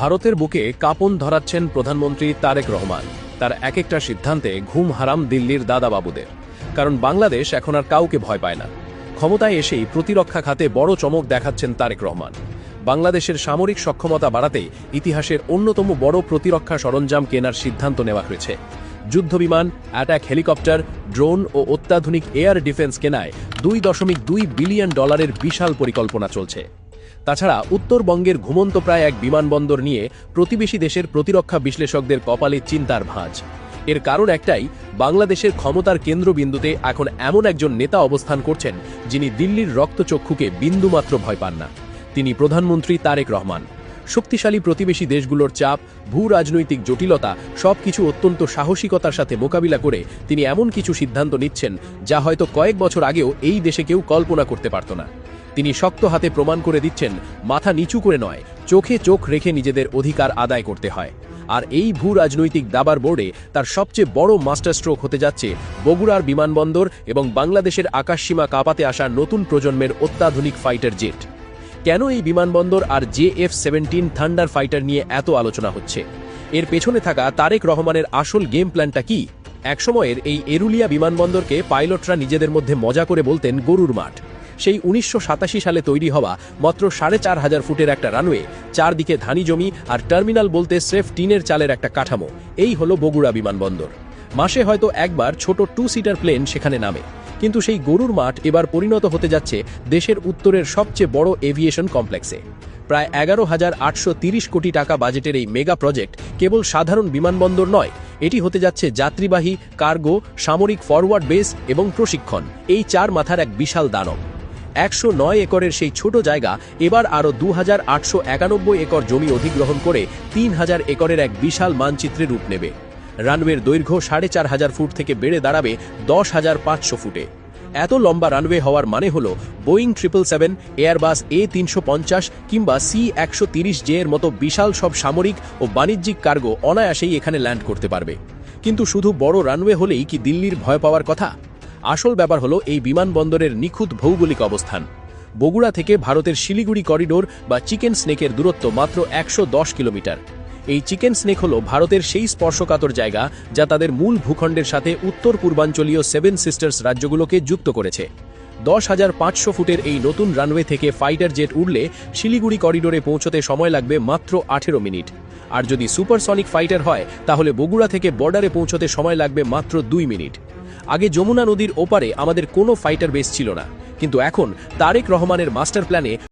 ভারতের বুকে কাঁপন ধরাচ্ছেন প্রধানমন্ত্রী তারেক রহমান। তার এক একটা সিদ্ধান্তে ঘুম হারাম দিল্লির দাদাবাবুদের। কারণ বাংলাদেশ এখন আর কাউকে ভয় পায় না। ক্ষমতায় এসেই প্রতিরক্ষা খাতে বড় চমক দেখাচ্ছেন তারেক রহমান। বাংলাদেশের সামরিক সক্ষমতা বাড়াতে ইতিহাসের অন্যতম বড় প্রতিরক্ষা সরঞ্জাম কেনার সিদ্ধান্ত নেওয়া হয়েছে। যুদ্ধবিমান, অ্যাটাক হেলিকপ্টার, ড্রোন ও অত্যাধুনিক এয়ার ডিফেন্স কেনায় $2.2 বিলিয়ন বিশাল পরিকল্পনা চলছে। তাছাড়া উত্তরবঙ্গের ঘুমন্ত প্রায় এক বিমানবন্দর নিয়ে প্রতিবেশী দেশের প্রতিরক্ষা বিশ্লেষকদের কপালে চিন্তার ভাঁজ। এর কারণ একটাই, বাংলাদেশের ক্ষমতার কেন্দ্রবিন্দুতে এখন এমন একজন নেতা অবস্থান করছেন যিনি দিল্লির রক্তচক্ষুকে বিন্দুমাত্র ভয় পান না। তিনি প্রধানমন্ত্রী তারেক রহমান। শক্তিশালী প্রতিবেশী দেশগুলোর চাপ, ভূ রাজনৈতিক জটিলতা সবকিছু অত্যন্ত সাহসিকতার সাথে মোকাবিলা করে তিনি এমন কিছু সিদ্ধান্ত নিচ্ছেন যা হয়তো কয়েক বছর আগেও এই দেশে কেউ কল্পনা করতে পারত না। তিনি শক্ত হাতে প্রমাণ করে দিচ্ছেন, মাথা নিচু করে নয়, চোখে চোখ রেখে নিজেদের অধিকার আদায় করতে হয়। আর এই ভূ রাজনৈতিক দাবার বোর্ডে তার সবচেয়ে বড় মাস্টার স্ট্রোক হতে যাচ্ছে বগুড়ার বিমানবন্দর এবং বাংলাদেশের আকাশসীমা কাঁপাতে আসা নতুন প্রজন্মের অত্যাধুনিক ফাইটার জেট। কেন এই বিমানবন্দর আর JF-17 থান্ডার ফাইটার নিয়ে এত আলোচনা হচ্ছে? এর পেছনে থাকা তারেক রহমানের আসল গেম প্ল্যানটা কি? একসময়ের এই এরুলিয়া বিমানবন্দরকে পাইলটরা নিজেদের মধ্যে মজা করে বলতেন গরুর মাঠ। সেই 1987 সালে তৈরি হওয়া মাত্র 4500 ফুটের একটা রানওয়ে, চারদিকে ধানি জমি আর টার্মিনাল বলতে স্রেফ টিনের চালের একটা কাঠামো, এই হলো বগুড়া বিমানবন্দর। মাসে হয়তো একবার ছোট 2 সিটার প্লেন সেখানে নামে। কিন্তু সেই গরুর মাঠ এবার পরিণত হতে যাচ্ছে দেশের উত্তরের সবচেয়ে বড় এভিয়েশন কমপ্লেক্সে। প্রায় 11,830 কোটি টাকা বাজেটের এই মেগা প্রজেক্ট কেবল সাধারণ বিমানবন্দর নয়, এটি হতে যাচ্ছে যাত্রীবাহী, কার্গো, সামরিক ফরওয়ার্ড বেস এবং প্রশিক্ষণ, এই চার মাথার এক বিশাল দানব। 109 একরের সেই ছোট জায়গা এবার আরও 2,891 একর জমি অধিগ্রহণ করে 3,000 একরের এক বিশাল মানচিত্রে রূপ নেবে। রানওয়ের দৈর্ঘ্য 4,500 ফুট থেকে বেড়ে দাঁড়াবে 10,500 ফুটে। এত লম্বা রানওয়ে হওয়ার মানে হল বোয়িং 777, এয়ারবাস A350 কিংবা C-130J এর মতো বিশাল সব সামরিক ও বাণিজ্যিক কার্গো অনায়াসেই এখানে ল্যান্ড করতে পারবে। কিন্তু শুধু বড় রানওয়ে হলেই কি দিল্লির ভয় পাওয়ার কথা? আসল ব্যাপার হলো এই বিমানবন্দরের নিখুঁত ভৌগোলিক অবস্থান। বগুড়া থেকে ভারতের শিলিগুড়ি করিডোর বা চিকেন স্নেকের দূরত্ব মাত্র 110 কিলোমিটার। এই চিকেন স্নেক হল ভারতের সেই স্পর্শকাতর জায়গা যা তাদের মূল ভূখণ্ডের সাথে উত্তর পূর্বাঞ্চলীয় 7 সিস্টার্স রাজ্যগুলোকে যুক্ত করেছে। 10,500 ফুটের এই নতুন রানওয়ে থেকে ফাইটার জেট উড়লে শিলিগুড়ি করিডোরে পৌঁছতে সময় লাগবে মাত্র 18 মিনিট। আর যদি সুপারসনিক ফাইটার হয় তাহলে বগুড়া থেকে বর্ডারে পৌঁছতে সময় লাগবে মাত্র 2 মিনিট। আগে যমুনা নদীর ওপারে আমাদের কোনো ফাইটার বেস ছিল না, কিন্তু এখন তারেক রহমানের মাস্টার প্ল্যানে